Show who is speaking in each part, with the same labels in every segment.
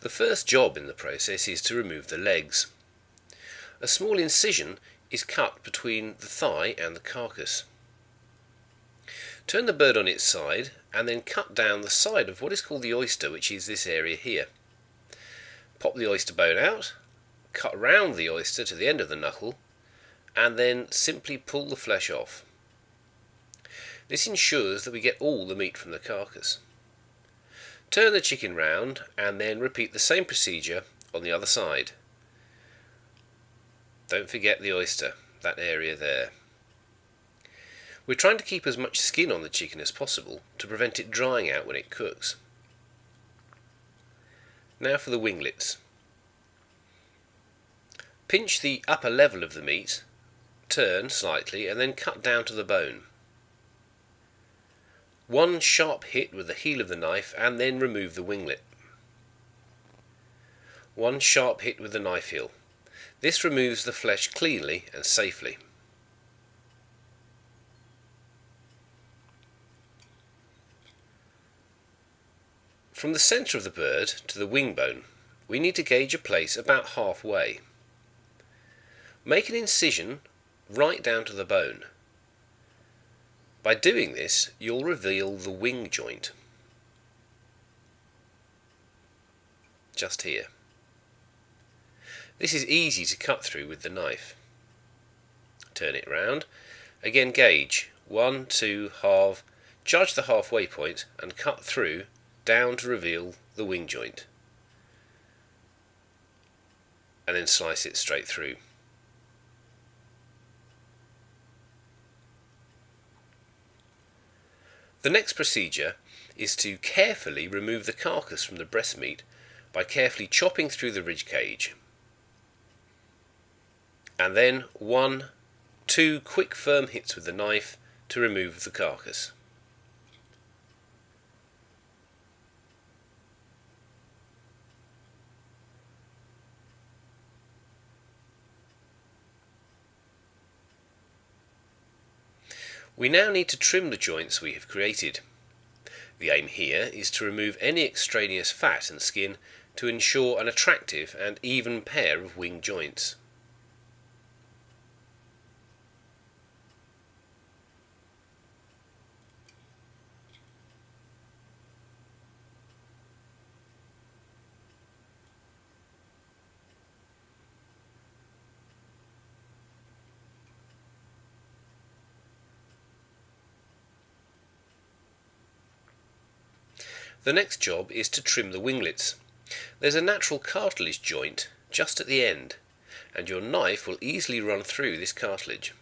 Speaker 1: The first job in the process is to remove the legs. A small incision is cut between the thigh and the carcass. Turn the bird on its side and then cut down the side of what is called the oyster, which is this area here. Pop the oyster bone out, cut round the oyster to the end of the knuckle, and then simply pull the flesh off. This ensures that we get all the meat from the carcass. Turn the chicken round and then repeat the same procedure on the other side. Don't forget the oyster, that area there. We're trying to keep as much skin on the chicken as possible to prevent it drying out when it cooks. Now for the winglets. Pinch the upper level of the meat, turn slightly and then cut down to the bone. One sharp hit with the heel of the knife and then remove the winglet. One sharp hit with the knife heel. This removes the flesh cleanly and safely. From the centre of the bird to the wing bone, we need to gauge a place about halfway. Make an incision right down to the bone. By doing this, you'll reveal the wing joint. Just here. This is easy to cut through with the knife. Turn it round. Again gauge 1, 2, halve, judge the halfway point and cut through down to reveal the wing joint. And then slice it straight through. The next procedure is to carefully remove the carcass from the breast meat by carefully chopping through the rib cage. And then 1, 2 quick firm hits with the knife to remove the carcass. We now need to trim the joints we have created. The aim here is to remove any extraneous fat and skin to ensure an attractive and even pair of wing joints. The next job is to trim the winglets. There's a natural cartilage joint just at the end, and your knife will easily run through this cartilage.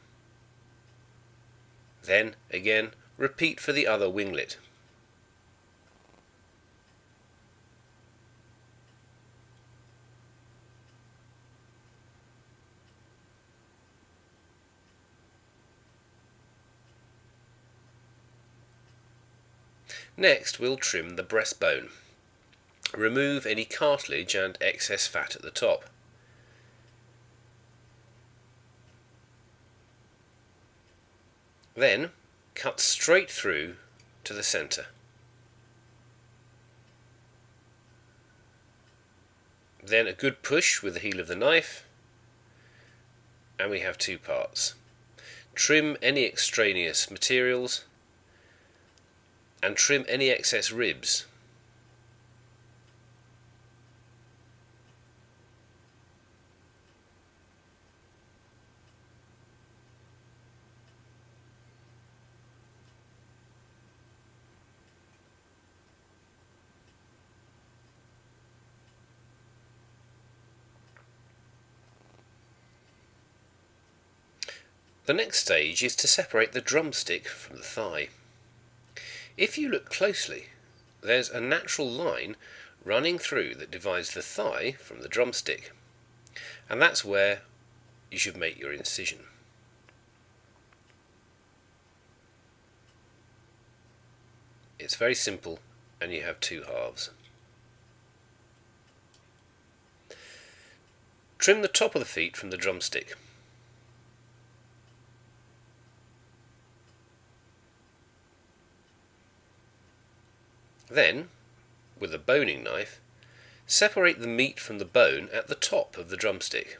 Speaker 1: Then, again, repeat for the other winglet. Next, we'll trim the breastbone. Remove any cartilage and excess fat at the top. Then, cut straight through to the centre. Then a good push with the heel of the knife, and we have two parts. Trim any extraneous materials and trim any excess ribs. The next stage is to separate the drumstick from the thigh. If you look closely, there's a natural line running through that divides the thigh from the drumstick, and that's where you should make your incision. It's very simple, and you have two halves. Trim the top of the feet from the drumstick. Then, with a boning knife, Separate the meat from the bone at the top of the drumstick.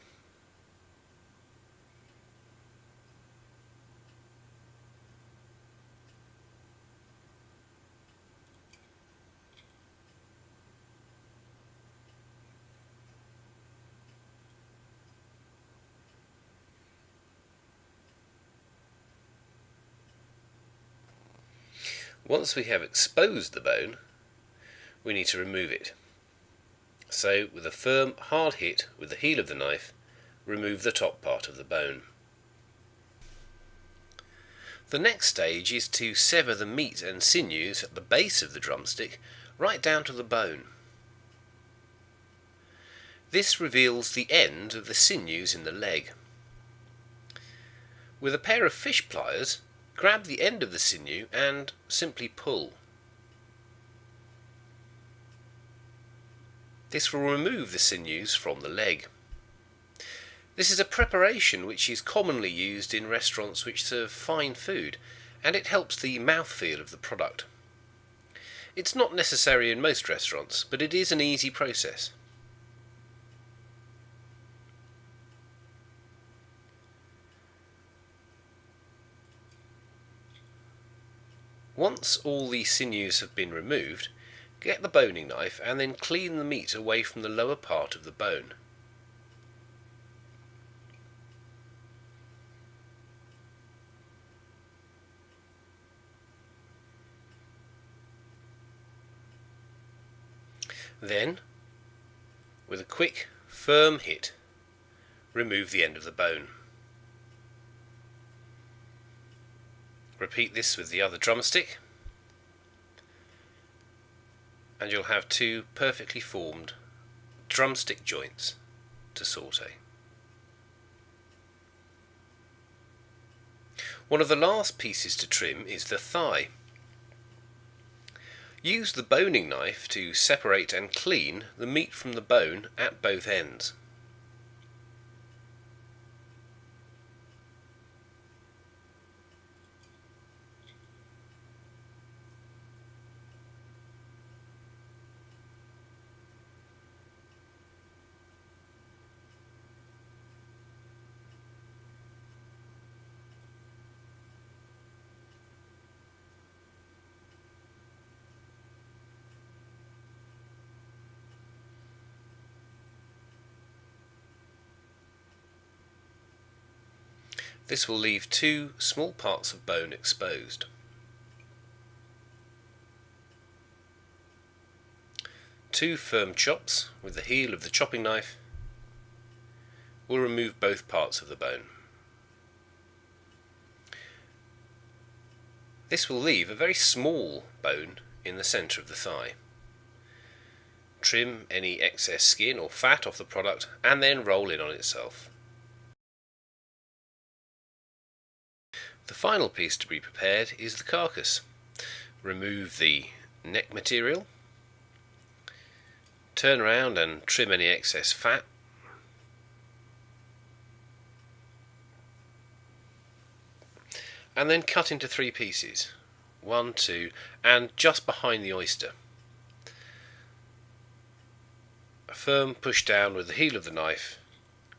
Speaker 1: Once we have exposed the bone, we need to remove it. So, with a firm, hard hit with the heel of the knife, remove the top part of the bone. The next stage is to sever the meat and sinews at the base of the drumstick right down to the bone. This reveals the end of the sinews in the leg. With a pair of fish pliers, grab the end of the sinew and simply pull. This will remove the sinews from the leg. This is a preparation which is commonly used in restaurants which serve fine food, and it helps the mouthfeel of the product. It's not necessary in most restaurants, but it is an easy process. Once all the sinews have been removed, get the boning knife and then clean the meat away from the lower part of the bone. Then, with a quick, firm hit, remove the end of the bone. Repeat this with the other drumstick, and you'll have two perfectly formed drumstick joints to saute. One of the last pieces to trim is the thigh. Use the boning knife to separate and clean the meat from the bone at both ends. This will leave two small parts of bone exposed. Two firm chops with the heel of the chopping knife will remove both parts of the bone. This will leave a very small bone in the centre of the thigh. Trim any excess skin or fat off the product and then roll in on itself. The final piece to be prepared is the carcass. Remove the neck material, turn around and trim any excess fat, and then cut into three pieces, 1, 2, and just behind the oyster. A firm push down with the heel of the knife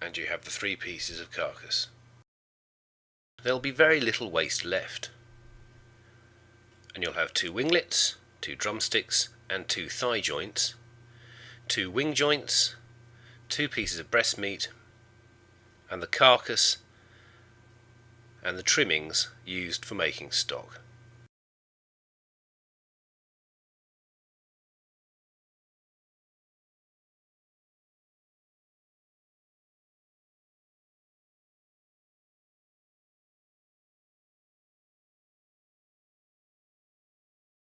Speaker 1: and you have the three pieces of carcass. There'll be very little waste left, and you'll have two winglets, two drumsticks and two thigh joints, two wing joints, two pieces of breast meat, and the carcass and the trimmings used for making stock.